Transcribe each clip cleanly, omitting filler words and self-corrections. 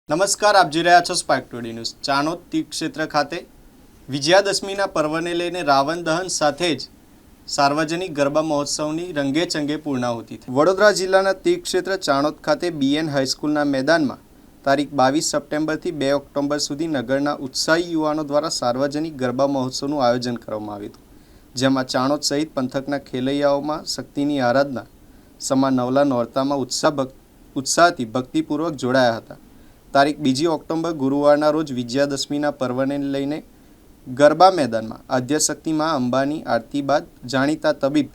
નમસ્કાર, આપ જોઈ રહ્યા છો સ્પાર્ક ટુડે ન્યૂઝ। ચાણોદ તીર્થ ક્ષેત્ર ખાતે વિજયાદશમીના પર્વને લઈને રાવણ દહન સાથે જ સાર્વજનિક ગરબા મહોત્સવની રંગેચંગે પૂર્ણાહુતિ થઈ। વડોદરા જિલ્લાના તીર્થ ક્ષેત્ર ચાણોદ ખાતે બીએન હાઈસ્કૂલના મેદાનમાં તારીખ 22 સપ્ટેમ્બરથી 2 ઓક્ટોબર સુધી નગરના ઉત્સાહી યુવાનો દ્વારા સાર્વજનિક ગરબા મહોત્સવનું આયોજન કરવામાં આવ્યું હતું, જેમાં ચાણોદ સહિત પંથકના ખેલૈયાઓમાં શક્તિની આરાધના સમા નવલા નોરતામાં ઉત્સાહથી ભક્તિપૂર્વક જોડાયા હતા। તારીખ 2 ઓક્ટોબર ગુરુવારના રોજ વિજયાદશમીના પર્વને લઈને ગરબા મેદાનમાં આદ્યશક્તિ માં અંબાની આરતી બાદ જાણીતા તબીબ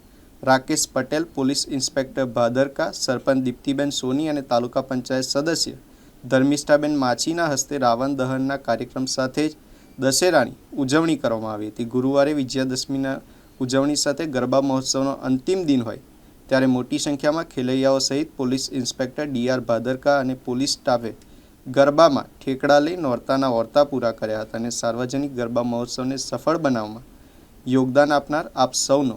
રાકેશ પટેલ, પોલીસ ઇન્સ્પેક્ટર ભાદરકા, સરપંચ દીપ્તિબેન સોની અને તાલુકા પંચાયત સદસ્ય ધર્મિષ્ઠાબેન માછીના હસ્તે રાવણ દહનના કાર્યક્રમ સાથે જ દશેરાની ઉજવણી કરવામાં આવી હતી। ગુરુવારે વિજયાદશમીના ઉજવણી સાથે ગરબા મહોત્સવનો અંતિમ દિન હોય ત્યારે મોટી સંખ્યામાં ખેલૈયાઓ સહિત પોલીસ ઇન્સ્પેક્ટર ડીઆર ભાદરકા અને પોલીસ સ્ટાફે ગરબામાં ઠેકડા લઈ નોરતાના ઓરતા પૂરા કર્યા હતા અને સાર્વજનિક ગરબા મહોત્સવને સફળ બનાવવામાં યોગદાન આપનાર આપ સૌનો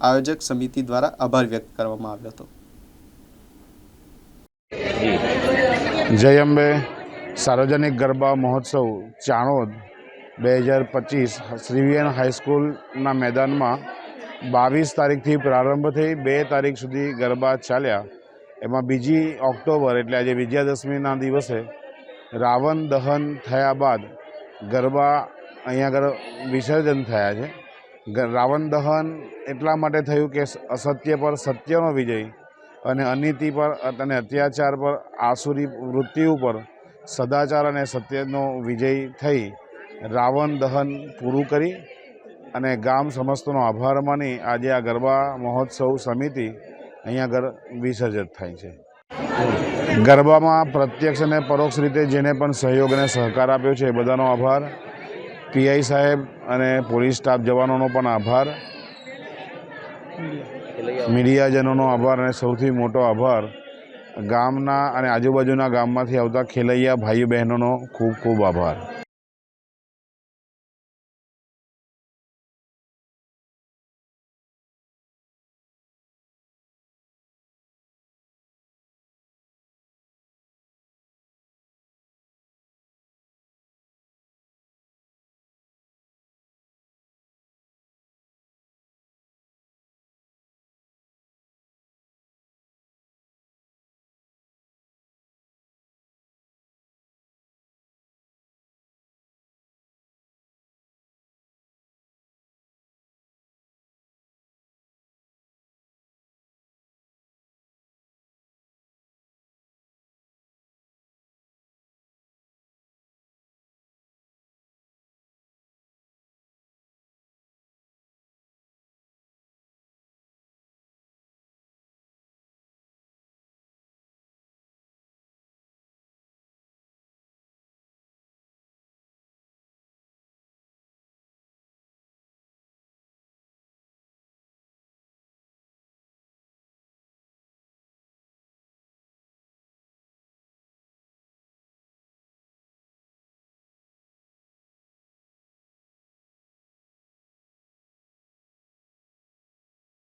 આયોજક સમિતિ દ્વારા આભાર વ્યક્ત કરવામાં આવ્યો હતો। જય અંબે સાર્વજનિક ગરબા મહોત્સવ ચાણોદ 2025 શ્રીવીએન હાઈસ્કૂલના મેદાનમાં 22 તારીખથી પ્રારંભ થઈ 2 તારીખ સુધી ગરબા ચાલ્યા। એમાં 2 ઓક્ટોબર એટલે આજે વિજયાદશમીના દિવસે રાવણ દહન થયા બાદ ગરબા અહીંયા આગળ વિસર્જન થયા છે। રાવણ દહન એટલા માટે થયું કે અસત્ય પર સત્યનો વિજય અને અનીતિ પર અને અત્યાચાર પર, આસુરી વૃત્તિ ઉપર સદાચાર અને સત્યનો વિજય થઈ રાવણ દહન પૂરું કરી અને ગામ સમસ્તનો આભાર માની આજે આ ગરબા મહોત્સવ સમિતિ અહીંયા આગળ વિસર્જિત થાય છે। ગરબામાં પ્રત્યક્ષ અને પરોક્ષ રીતે જેને પણ સહયોગ અને સહકાર આપ્યો છે એ બધાનો આભાર, પીઆઈ સાહેબ અને પોલીસ સ્ટાફ જવાનોનો પણ આભાર, મીડિયાજનોનો આભાર અને સૌથી મોટો આભાર ગામના અને આજુબાજુના ગામમાંથી આવતા ખેલૈયા ભાઈઓ બહેનોનો ખૂબ ખૂબ આભાર।